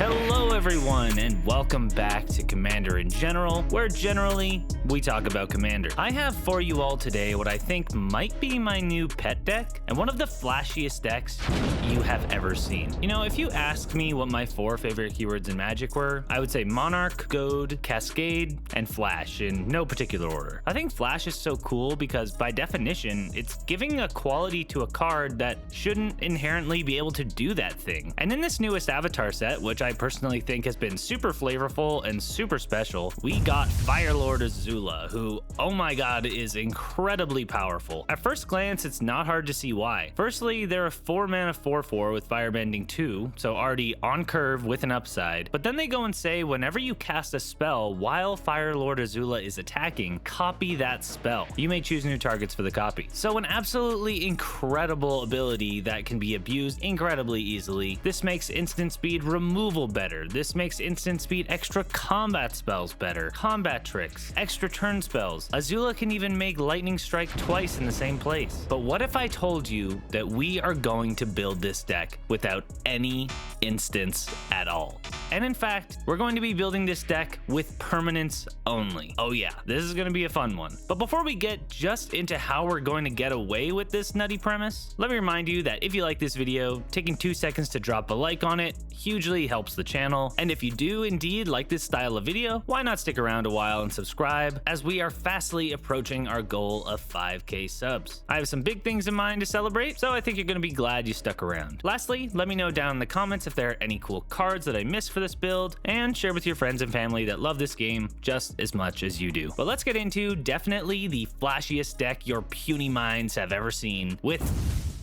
Hello everyone, and welcome back to Commander in General, where generally we talk about Commander. I have for you all today what I think might be my new pet deck, and one of the flashiest decks you have ever seen. You know, if you ask me what my 4 favorite keywords in Magic were, I would say Monarch, Goad, Cascade, and Flash in no particular order. I think Flash is so cool because by definition, it's giving a quality to a card that shouldn't inherently be able to do that thing. And in this newest Avatar set, which I personally think has been super flavorful and super special, we got Firelord Azula, who, oh my god, is incredibly powerful. At first glance, it's not hard to see why. Firstly, they're a 4-mana 4/4 with Firebending 2, so already on curve with an upside. But then they go and say whenever you cast a spell while Firelord Azula is attacking, copy that spell. You may choose new targets for the copy. So an absolutely incredible ability that can be abused incredibly easily. This makes instant speed removal better. This makes instant speed extra combat spells better, combat tricks, extra turn spells. Azula can even make lightning strike twice in the same place. But what if I told you that we are going to build this deck without any instants at all? And in fact, we're going to be building this deck with permanence only. Oh yeah, this is going to be a fun one. But before we get just into how we're going to get away with this nutty premise, let me remind you that if you like this video, taking 2 seconds to drop a like on it hugely helps the channel. And if you do indeed like this style of video, why not stick around a while and subscribe, as we are fastly approaching our goal of 5k subs. I have some big things in mind to celebrate, so I think you're going to be glad you stuck around. Lastly, let me know down in the comments if there are any cool cards that I missed for this build, and share with your friends and family that love this game just as much as you do. But let's get into definitely the flashiest deck your puny minds have ever seen with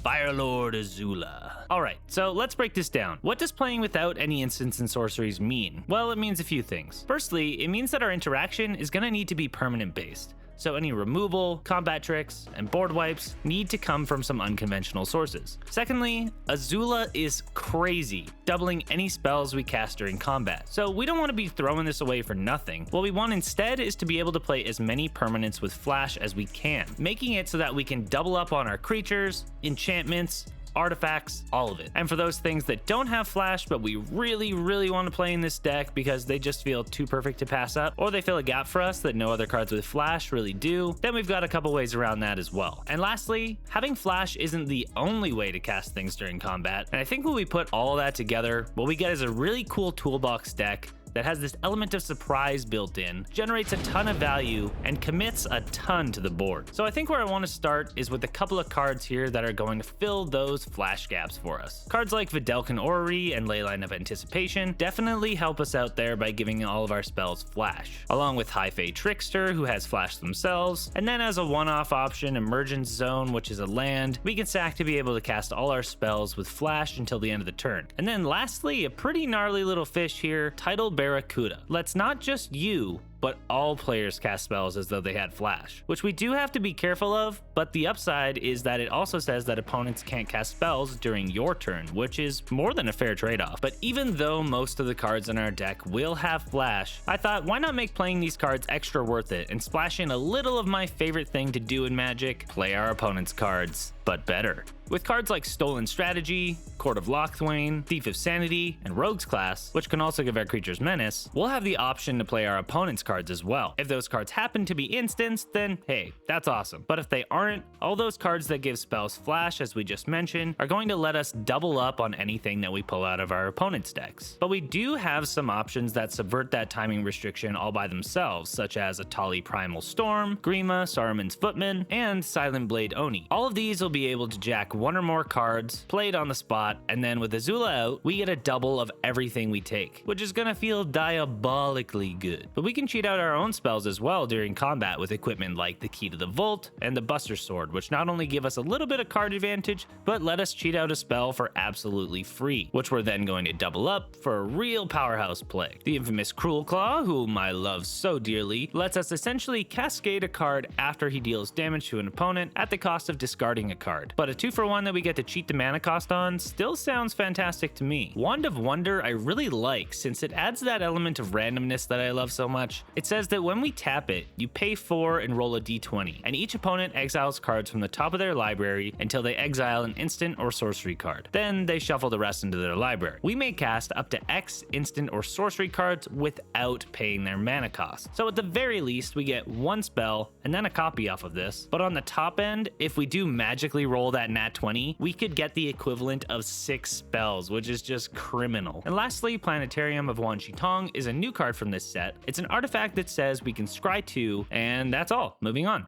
Firelord Azula. Alright, so let's break this down. What does playing without any instants and sorceries mean? Well, it means a few things. Firstly, it means that our interaction is going to need to be permanent based. So any removal, combat tricks, and board wipes need to come from some unconventional sources. Secondly, Azula is crazy, doubling any spells we cast during combat. So we don't want to be throwing this away for nothing. What we want instead is to be able to play as many permanents with Flash as we can, making it so that we can double up on our creatures, enchantments, artifacts, all of it. And for those things that don't have Flash, but we really want to play in this deck because they just feel too perfect to pass up, or they fill a gap for us that no other cards with Flash really do, then we've got a couple ways around that as well. And lastly, having Flash isn't the only way to cast things during combat, and I think when we put all of that together, what we get is a really cool toolbox deck that has this element of surprise built in, generates a ton of value, and commits a ton to the board. So I think where I want to start is with a couple of cards here that are going to fill those Flash gaps for us. Cards like Vidalcan Orrery and Leyline of Anticipation definitely help us out there by giving all of our spells Flash, along with High Fae Trickster, who has Flash themselves, and then as a one-off option, Emergence Zone, which is a land we can sack to be able to cast all our spells with Flash until the end of the turn. And then lastly, a pretty gnarly little fish here, Typal Barracuda. Let's not just you, but all players cast spells as though they had Flash, which we do have to be careful of, but the upside is that it also says that opponents can't cast spells during your turn, which is more than a fair trade-off. But even though most of the cards in our deck will have Flash, I thought why not make playing these cards extra worth it and splash in a little of my favorite thing to do in Magic: play our opponent's cards, but better. With cards like Stolen Strategy, Court of Lochthwain, Thief of Sanity, and Rogue's Class, which can also give our creatures menace, we'll have the option to play our opponent's cards as well. If those cards happen to be instants, then hey, that's awesome. But if they aren't, all those cards that give spells Flash, as we just mentioned, are going to let us double up on anything that we pull out of our opponent's decks. But we do have some options that subvert that timing restriction all by themselves, such as Atali Primal Storm, Grima, Saruman's Footman, and Silent Blade Oni. All of these will be able to jack one or more cards, played on the spot, and then with Azula out, we get a double of everything we take, which is gonna feel diabolically good. But we can cheat out our own spells as well during combat with equipment like the Key to the Vault and the Buster Sword, which not only give us a little bit of card advantage, but let us cheat out a spell for absolutely free, which we're then going to double up for a real powerhouse play. The infamous Cruel Claw, whom I love so dearly, lets us essentially cascade a card after he deals damage to an opponent at the cost of discarding a card. But a 2-for-1 one that we get to cheat the mana cost on still sounds fantastic to me. Wand of Wonder I really like since it adds that element of randomness that I love so much. It says that when we tap it, you pay 4 and roll a d20, and each opponent exiles cards from the top of their library until they exile an instant or sorcery card. Then they shuffle the rest into their library. We may cast up to X instant or sorcery cards without paying their mana cost. So at the very least, we get one spell and then a copy off of this. But on the top end, if we do magically roll that nat 20, we could get the equivalent of 6 spells, which is just criminal. And lastly, Planetarium of Wan Shi Tong is a new card from this set. It's an artifact that says we can scry 2, and that's all. Moving on.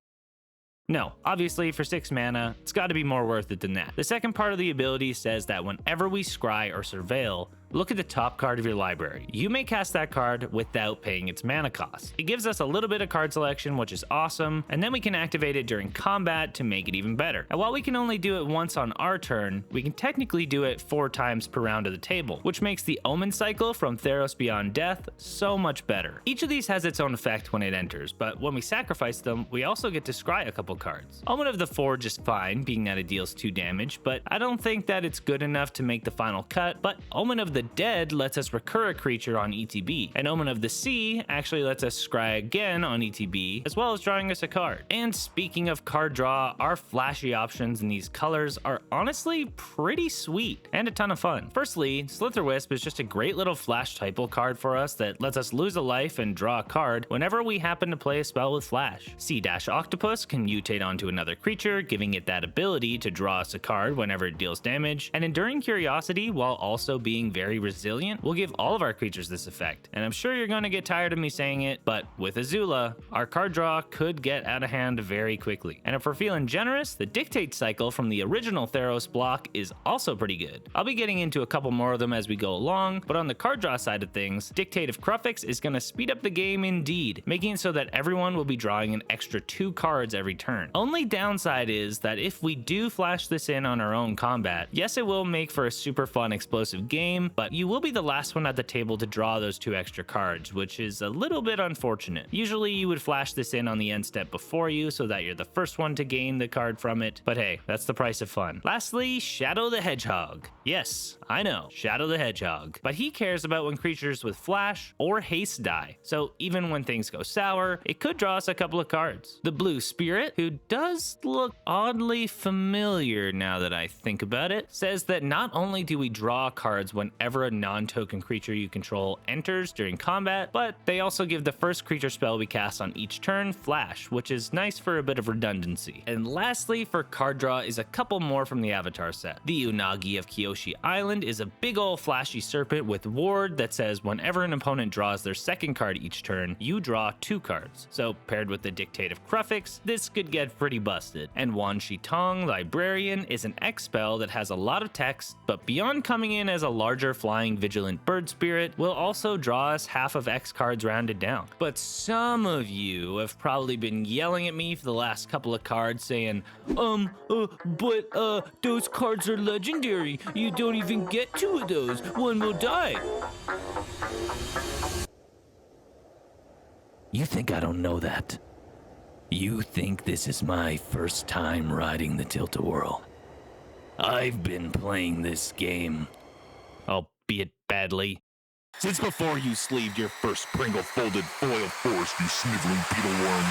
No, obviously for 6 mana, it's got to be more worth it than that. The second part of the ability says that whenever we scry or surveil, look at the top card of your library. You may cast that card without paying its mana cost. It gives us a little bit of card selection, which is awesome, and then we can activate it during combat to make it even better. And while we can only do it once on our turn, we can technically do it 4 times per round of the table, which makes the Omen cycle from Theros Beyond Death so much better. Each of these has its own effect when it enters, but when we sacrifice them, we also get to scry a couple cards. Omen of the Forge is fine, being that it deals 2 damage, but I don't think that it's good enough to make the final cut. But Omen of the Dead lets us recur a creature on ETB, and Omen of the Sea actually lets us scry again on ETB, as well as drawing us a card. And speaking of card draw, our flashy options in these colors are honestly pretty sweet and a ton of fun. Firstly, Slitherwisp is just a great little flash Typal card for us that lets us lose a life and draw a card whenever we happen to play a spell with flash. Sea-Octopus can mutate onto another creature, giving it that ability to draw us a card whenever it deals damage, and Enduring Curiosity, while also being very resilient, will give all of our creatures this effect. And I'm sure you're going to get tired of me saying it, but with Azula, our card draw could get out of hand very quickly. And if we're feeling generous, the Dictate cycle from the original Theros block is also pretty good. I'll be getting into a couple more of them as we go along, but on the card draw side of things, Dictate of Kruphix is going to speed up the game indeed, making it so that everyone will be drawing an extra 2 cards every turn. Only downside is that if we do flash this in on our own combat, yes, it will make for a super fun explosive game, but you will be the last one at the table to draw those 2 extra cards, which is a little bit unfortunate. Usually you would flash this in on the end step before you so that you're the first one to gain the card from it, but hey, that's the price of fun. Lastly, Shadow the Hedgehog. Yes, I know, Shadow the Hedgehog, but he cares about when creatures with flash or haste die, so even when things go sour, it could draw us a couple of cards. The Blue Spirit, who does look oddly familiar now that I think about it, says that not only do we draw cards whenever a non-token creature you control enters during combat, but they also give the first creature spell we cast on each turn flash, which is nice for a bit of redundancy. And lastly, for card draw is a couple more from the Avatar set. The Unagi of Kyoshi Island is a big ol' flashy serpent with ward that says whenever an opponent draws their second card each turn, you draw 2 cards. So paired with the Dictate of Kruphix, this could get pretty busted. And Wan Shi Tong Librarian is an X spell that has a lot of text, but beyond coming in as a larger flying vigilant bird spirit, will also draw us half of X cards rounded down. But some of you have probably been yelling at me for the last couple of cards saying, but those cards are legendary. You don't even get 2 of those. One will die. You think I don't know that? You think this is my first time riding the Tilt-A-Whirl? I've been playing this game, albeit badly, since before you sleeved your first Pringle-folded foil forest, you sniveling beetle worm.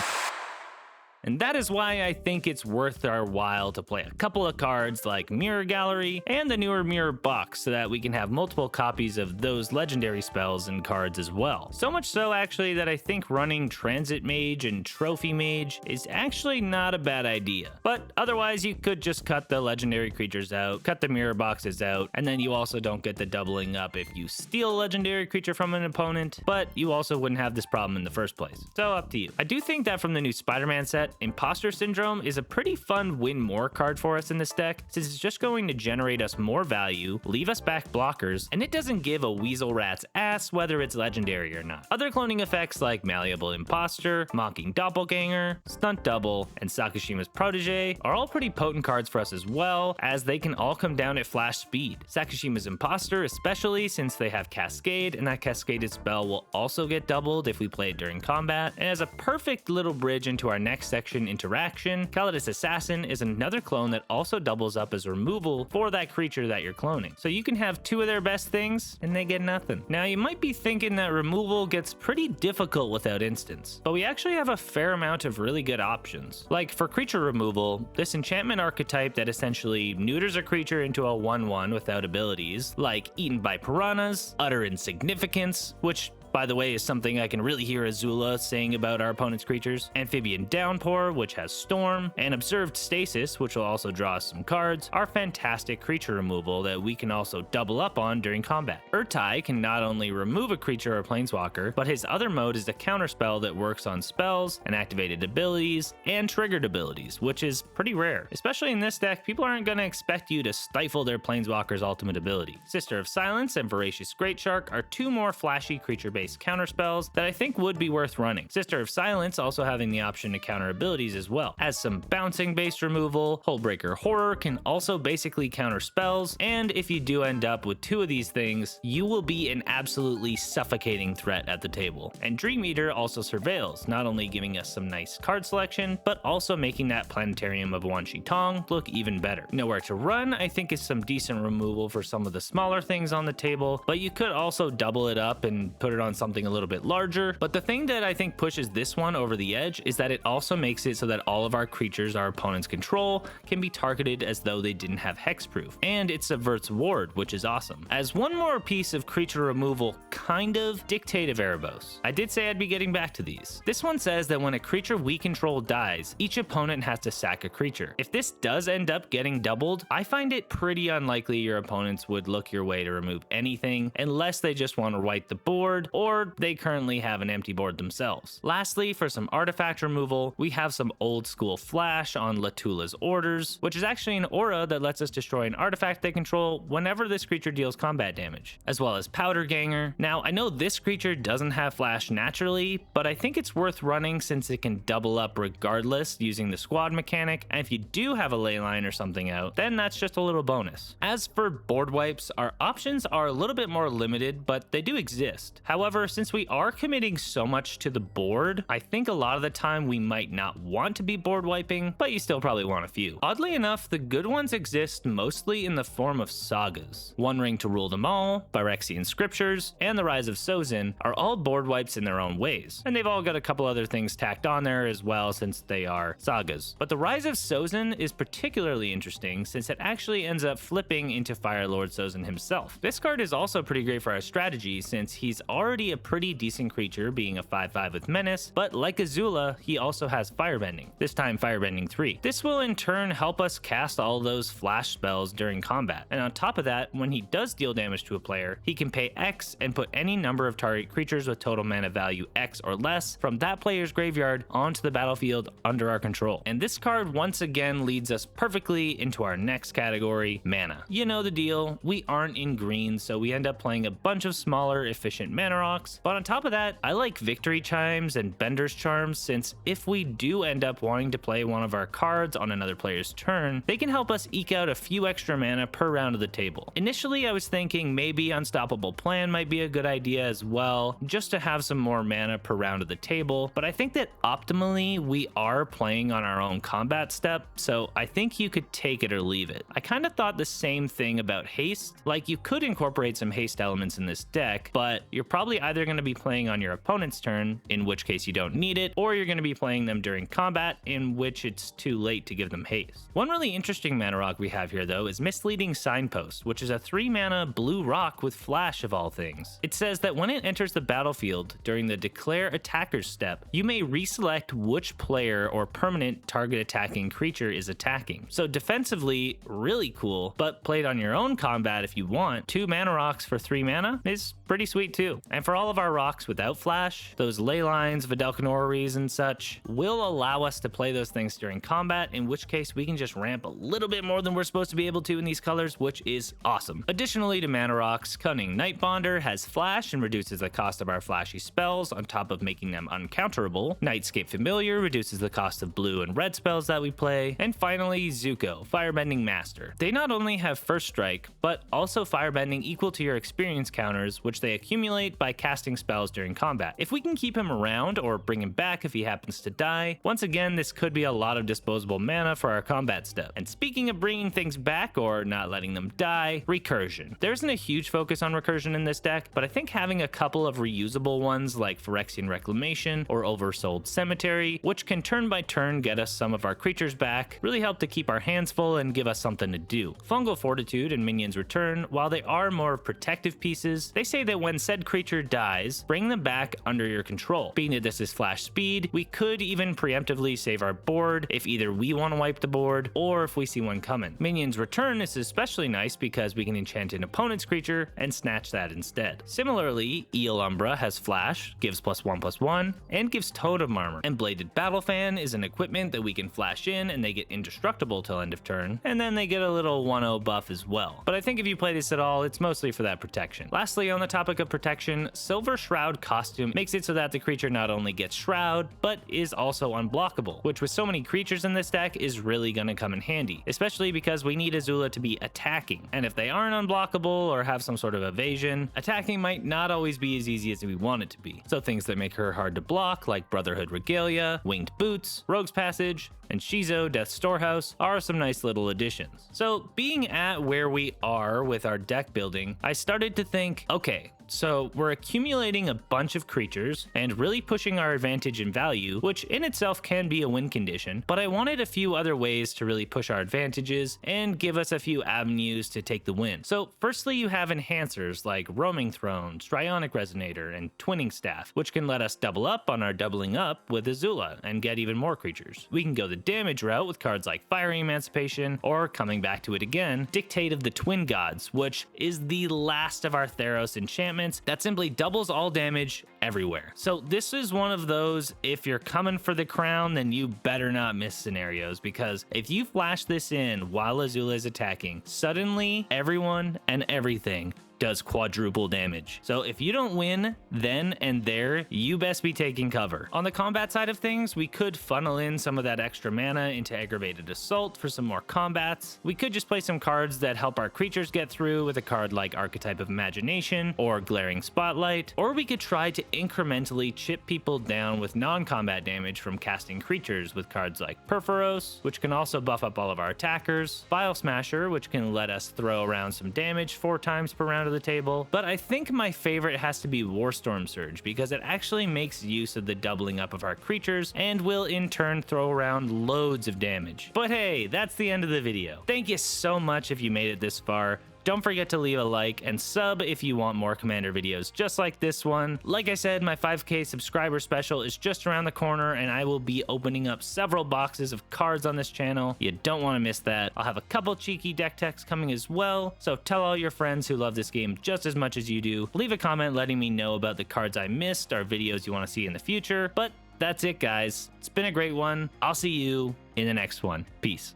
And that is why I think it's worth our while to play a couple of cards like Mirror Gallery and the newer Mirror Box so that we can have multiple copies of those legendary spells and cards as well. So much so actually that I think running Transit Mage and Trophy Mage is actually not a bad idea. But otherwise you could just cut the legendary creatures out, cut the Mirror Boxes out, and then you also don't get the doubling up if you steal a legendary creature from an opponent, but you also wouldn't have this problem in the first place. So up to you. I do think that from the new Spider-Man set, Imposter Syndrome is a pretty fun win more card for us in this deck, since it's just going to generate us more value, leave us back blockers, and it doesn't give a weasel rat's ass whether it's legendary or not. Other cloning effects like Malleable Imposter, Mocking Doppelganger, Stunt Double, and Sakashima's Protege are all pretty potent cards for us as well, as they can all come down at flash speed. Sakashima's Imposter especially, since they have Cascade, and that cascaded spell will also get doubled if we play it during combat, and as a perfect little bridge into our next section protection interaction. Calidus Assassin is another clone that also doubles up as removal for that creature that you're cloning. So you can have two of their best things and they get nothing. Now you might be thinking that removal gets pretty difficult without instants, but we actually have a fair amount of really good options. Like for creature removal, this enchantment archetype that essentially neuters a creature into a 1/1 without abilities, like Eaten by Piranhas, Utter Insignificance, which by the way, is something I can really hear Azula saying about our opponent's creatures. Amphibian Downpour, which has Storm, and Observed Stasis, which will also draw us some cards, are fantastic creature removal that we can also double up on during combat. Urtai can not only remove a creature or planeswalker, but his other mode is a counterspell that works on spells and activated abilities and triggered abilities, which is pretty rare. Especially in this deck, people aren't going to expect you to stifle their planeswalker's ultimate ability. Sister of Silence and Voracious Greatshark are two more flashy creature-based counterspells that I think would be worth running. Sister of Silence also having the option to counter abilities as well. As some bouncing based removal, Hullbreaker Horror can also basically counter spells, and if you do end up with two of these things, you will be an absolutely suffocating threat at the table. And Dream Eater also surveils, not only giving us some nice card selection, but also making that Planetarium of Wan Shi Tong look even better. Nowhere to Run, I think, is some decent removal for some of the smaller things on the table, but you could also double it up and put it on something a little bit larger. But the thing that I think pushes this one over the edge is that it also makes it so that all of our creatures our opponents control can be targeted as though they didn't have hexproof, and it subverts ward, which is awesome. As one more piece of creature removal, kind of, Dictate of Erebos. I did say I'd be getting back to these. This one says that when a creature we control dies, each opponent has to sack a creature. If this does end up getting doubled, I find it pretty unlikely your opponents would look your way to remove anything unless they just want to wipe the board or they currently have an empty board themselves. Lastly, for some artifact removal, we have some old school Flash on Latula's Orders, which is actually an aura that lets us destroy an artifact they control whenever this creature deals combat damage, as well as Powder Ganger. Now, I know this creature doesn't have Flash naturally, but I think it's worth running since it can double up regardless using the squad mechanic, and if you do have a Leyline or something out, then that's just a little bonus. As for board wipes, our options are a little bit more limited, but they do exist. However, since we are committing so much to the board, I think a lot of the time we might not want to be board wiping, but you still probably want a few. Oddly enough, the good ones exist mostly in the form of sagas. One Ring to Rule Them All, Phyrexian Scriptures, and The Rise of Sozin are all board wipes in their own ways, and they've all got a couple other things tacked on there as well since they are sagas. But The Rise of Sozin is particularly interesting since it actually ends up flipping into Fire Lord Sozin himself. This card is also pretty great for our strategy since he's already a pretty decent creature being a 5/5 with Menace, but like Azula, he also has Firebending, this time Firebending 3. This will in turn help us cast all those flash spells during combat, and on top of that, when he does deal damage to a player, he can pay X and put any number of target creatures with total mana value X or less from that player's graveyard onto the battlefield under our control. And this card once again leads us perfectly into our next category, mana. You know the deal, we aren't in green, so we end up playing a bunch of smaller, efficient mana rocks, but on top of that, I like Victory Chimes and Bender's Charms since if we do end up wanting to play one of our cards on another player's turn, they can help us eke out a few extra mana per round of the table. Initially, I was thinking maybe Unstoppable Plan might be a good idea as well, just to have some more mana per round of the table, but I think that optimally we are playing on our own combat step, so I think you could take it or leave it. I kind of thought the same thing about haste, like you could incorporate some haste elements in this deck, but you're probably either going to be playing on your opponent's turn, in which case you don't need it, or you're going to be playing them during combat, in which it's too late to give them haste. One really interesting mana rock we have here though is Misleading Signpost, which is a 3-mana blue rock with flash of all things. It says that when it enters the battlefield during the Declare Attacker's step, you may reselect which player or permanent target attacking creature is attacking. So defensively, really cool, but played on your own combat if you want, 2 mana rocks for 3 mana is pretty sweet too. And for all of our rocks without flash, those ley lines, Videlcan Orreries and such will allow us to play those things during combat, in which case we can just ramp a little bit more than we're supposed to be able to in these colors, which is awesome. Additionally to mana rocks, Cunning Nightbonder has flash and reduces the cost of our flashy spells on top of making them uncounterable. Nightscape Familiar reduces the cost of blue and red spells that we play. And finally, Zuko, Firebending Master. They not only have first strike, but also firebending equal to your experience counters, which they accumulate by by casting spells during combat. If we can keep him around or bring him back if he happens to die, once again, this could be a lot of disposable mana for our combat stuff. And speaking of bringing things back or not letting them die, Recursion. There isn't a huge focus on Recursion in this deck, but I think having a couple of reusable ones like Phyrexian Reclamation or Oversold Cemetery, which can turn by turn get us some of our creatures back, really help to keep our hands full and give us something to do. Fungal Fortitude and Minions Return, while they are more protective pieces, they say that when said creature dies, bring them back under your control. Being that this is flash speed, we could even preemptively save our board if either we want to wipe the board or if we see one coming. Minions Return is especially nice because we can enchant an opponent's creature and snatch that instead. Similarly, Eel Umbra has flash, gives +1/+1, and gives totem armor. And Bladed Battle Fan is an equipment that we can flash in and they get indestructible till end of turn, and then they get a little 1/0 buff as well. But I think if you play this at all, it's mostly for that protection. Lastly, on the topic of protection, Silver Shroud costume makes it so that the creature not only gets Shroud, but is also unblockable, which with so many creatures in this deck is really gonna come in handy, especially because we need Azula to be attacking. And if they aren't unblockable or have some sort of evasion, attacking might not always be as easy as we want it to be. So things that make her hard to block, like Brotherhood Regalia, Winged Boots, Rogue's Passage, and Shizo Death's Storehouse are some nice little additions. So being at where we are with our deck building, I started to think, okay, so we're accumulating a bunch of creatures and really pushing our advantage in value, which in itself can be a win condition, but I wanted a few other ways to really push our advantages and give us a few avenues to take the win. So firstly, you have enhancers like Roaming Throne, Strionic Resonator, and Twinning Staff, which can let us double up on our doubling up with Azula and get even more creatures. We can go the damage route with cards like Fiery Emancipation, or coming back to it again, Dictate of the Twin Gods, which is the last of our Theros enchantments that simply doubles all damage everywhere. So this is one of those, if you're coming for the crown, then you better not miss scenarios, because if you flash this in while Azula is attacking, suddenly everyone and everything does quadruple damage. So if you don't win then and there, you best be taking cover. On the combat side of things, we could funnel in some of that extra mana into Aggravated Assault for some more combats. We could just play some cards that help our creatures get through with a card like Archetype of Imagination or Glaring Spotlight, or we could try to incrementally chip people down with non-combat damage from casting creatures with cards like Perforos, which can also buff up all of our attackers, Bile Smasher, which can let us throw around some damage 4 times per round of the table. But I think my favorite has to be Warstorm Surge, because it actually makes use of the doubling up of our creatures and will in turn throw around loads of damage. But hey, that's the end of the video. Thank you so much if you made it this far. Don't forget to leave a like and sub if you want more Commander videos just like this one. Like I said, my 5K subscriber special is just around the corner, and I will be opening up several boxes of cards on this channel. You don't want to miss that. I'll have a couple cheeky deck techs coming as well, so tell all your friends who love this game just as much as you do. Leave a comment letting me know about the cards I missed or videos you want to see in the future. But that's it, guys. It's been a great one. I'll see you in the next one. Peace.